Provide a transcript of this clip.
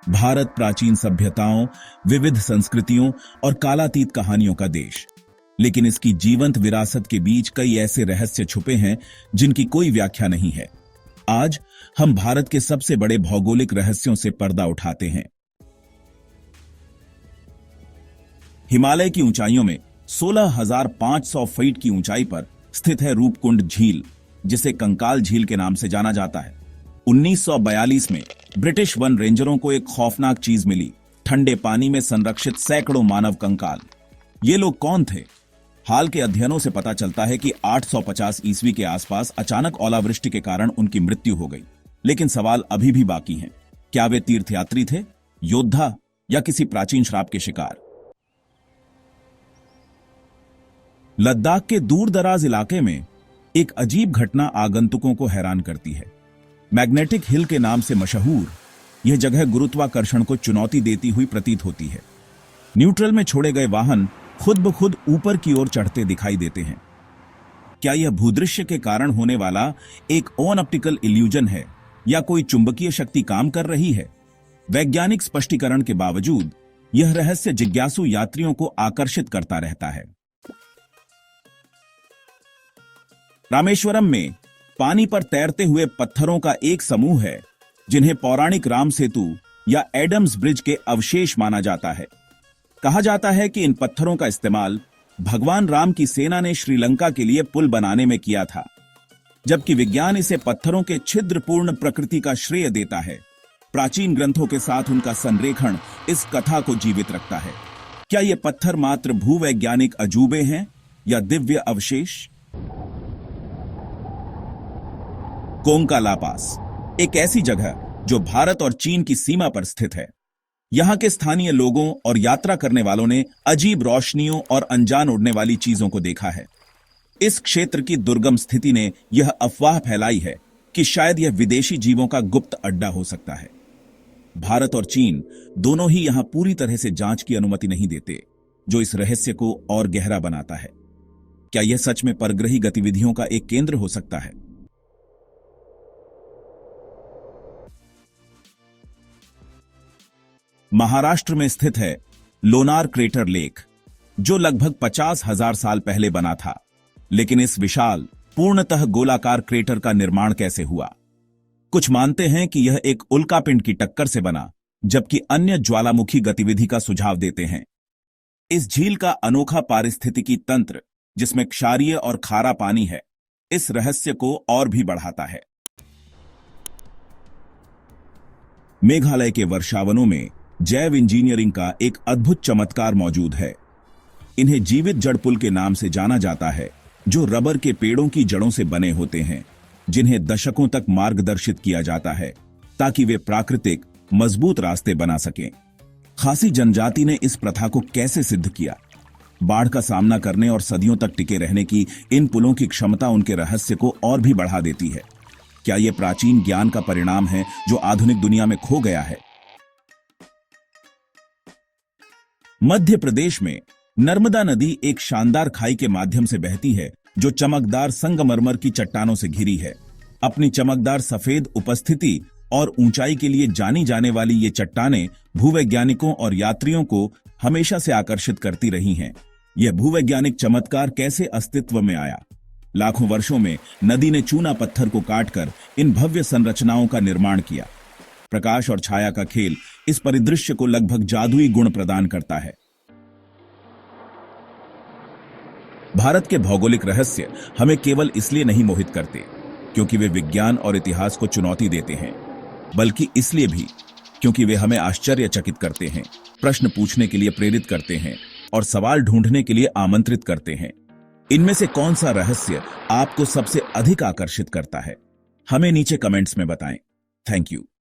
भारत प्राचीन सभ्यताओं, विविध संस्कृतियों और कालातीत कहानियों का देश। लेकिन इसकी जीवंत विरासत के बीच कई ऐसे रहस्य छुपे हैं जिनकी कोई व्याख्या नहीं है। आज हम भारत के सबसे बड़े भौगोलिक रहस्यों से पर्दा उठाते हैं। हिमालय की ऊंचाइयों में 16,500 फीट की ऊंचाई पर स्थित है रूपकुंड झील, जिसे कंकाल झील के नाम से जाना जाता है। 1942 में ब्रिटिश वन रेंजरों को एक खौफनाक चीज मिली, ठंडे पानी में संरक्षित सैकड़ों मानव कंकाल। ये लोग कौन थे? हाल के अध्ययनों से पता चलता है कि 850 ईस्वी के आसपास अचानक ओलावृष्टि के कारण उनकी मृत्यु हो गई। लेकिन सवाल अभी भी बाकी हैं। क्या वे तीर्थयात्री थे, योद्धा या किसी प्राचीन श्राप के शिकार? लद्दाख के दूर दराज इलाके में एक अजीब घटना आगंतुकों को हैरान करती है। मैग्नेटिक हिल के नाम से मशहूर यह जगह गुरुत्वाकर्षण को चुनौती देती हुई प्रतीत होती है। न्यूट्रल में छोड़े गए वाहन खुद ब खुद ऊपर की ओर चढ़ते दिखाई देते हैं। क्या यह भूदृश्य के कारण होने वाला एक ऑप्टिकल इल्यूजन है या कोई चुंबकीय शक्ति काम कर रही है? वैज्ञानिक स्पष्टीकरण के बावजूद यह रहस्य जिज्ञासु यात्रियों को आकर्षित करता रहता है। रामेश्वरम में पानी पर तैरते हुए पत्थरों का एक समूह है, जिन्हें पौराणिक राम सेतु या एडम्स ब्रिज के अवशेष माना जाता है। कहा जाता है कि इन पत्थरों का इस्तेमाल भगवान राम की सेना ने श्रीलंका के लिए पुल बनाने में किया था, जबकि विज्ञान इसे पत्थरों के छिद्रपूर्ण प्रकृति का श्रेय देता है। प्राचीन ग्रंथों के साथ उनका संरेखण इस कथा को जीवित रखता है। क्या ये पत्थर मात्र भूवैज्ञानिक अजूबे हैं या दिव्य अवशेष? कोंका ला पास एक ऐसी जगह जो भारत और चीन की सीमा पर स्थित है। यहां के स्थानीय लोगों और यात्रा करने वालों ने अजीब रोशनियों और अनजान उड़ने वाली चीजों को देखा है। इस क्षेत्र की दुर्गम स्थिति ने यह अफवाह फैलाई है कि शायद यह विदेशी जीवों का गुप्त अड्डा हो सकता है। भारत और चीन दोनों ही यहां पूरी तरह से जांच की अनुमति नहीं देते, जो इस रहस्य को और गहरा बनाता है। क्या यह सच में परग्रही गतिविधियों का एक केंद्र हो सकता है? महाराष्ट्र में स्थित है लोनार क्रेटर लेक, जो लगभग 50,000 साल पहले बना था। लेकिन इस विशाल पूर्णतः गोलाकार क्रेटर का निर्माण कैसे हुआ? कुछ मानते हैं कि यह एक उल्कापिंड की टक्कर से बना, जबकि अन्य ज्वालामुखी गतिविधि का सुझाव देते हैं। इस झील का अनोखा पारिस्थितिकी तंत्र, जिसमें क्षारीय और खारा पानी है, इस रहस्य को और भी बढ़ाता है। मेघालय के वर्षावनों में जैव इंजीनियरिंग का एक अद्भुत चमत्कार मौजूद है। इन्हें जीवित जड़ पुल के नाम से जाना जाता है, जो रबर के पेड़ों की जड़ों से बने होते हैं, जिन्हें दशकों तक मार्गदर्शित किया जाता है ताकि वे प्राकृतिक मजबूत रास्ते बना सकें। खासी जनजाति ने इस प्रथा को कैसे सिद्ध किया? बाढ़ का सामना करने और सदियों तक टिके रहने की इन पुलों की क्षमता उनके रहस्य को और भी बढ़ा देती है। क्या यह प्राचीन ज्ञान का परिणाम है जो आधुनिक दुनिया में खो गया है? मध्य प्रदेश में नर्मदा नदी एक शानदार खाई के माध्यम से बहती है, जो चमकदार संगमरमर की चट्टानों से घिरी है। अपनी चमकदार सफेद उपस्थिति और ऊंचाई के लिए जानी जाने वाली ये चट्टानें भूवैज्ञानिकों और यात्रियों को हमेशा से आकर्षित करती रही हैं। यह भूवैज्ञानिक चमत्कार कैसे अस्तित्व में आया? लाखों वर्षों में नदी ने चूना पत्थर को काटकर इन भव्य संरचनाओं का निर्माण किया। प्रकाश और छाया का खेल इस परिदृश्य को लगभग जादुई गुण प्रदान करता है। भारत के भौगोलिक रहस्य हमें केवल इसलिए नहीं मोहित करते क्योंकि वे विज्ञान और इतिहास को चुनौती देते हैं, बल्कि इसलिए भी क्योंकि वे हमें आश्चर्यचकित करते हैं, प्रश्न पूछने के लिए प्रेरित करते हैं और सवाल ढूंढने के लिए आमंत्रित करते हैं। इनमें से कौन सा रहस्य आपको सबसे अधिक आकर्षित करता है? हमें नीचे कमेंट्स में बताएं। Thank you.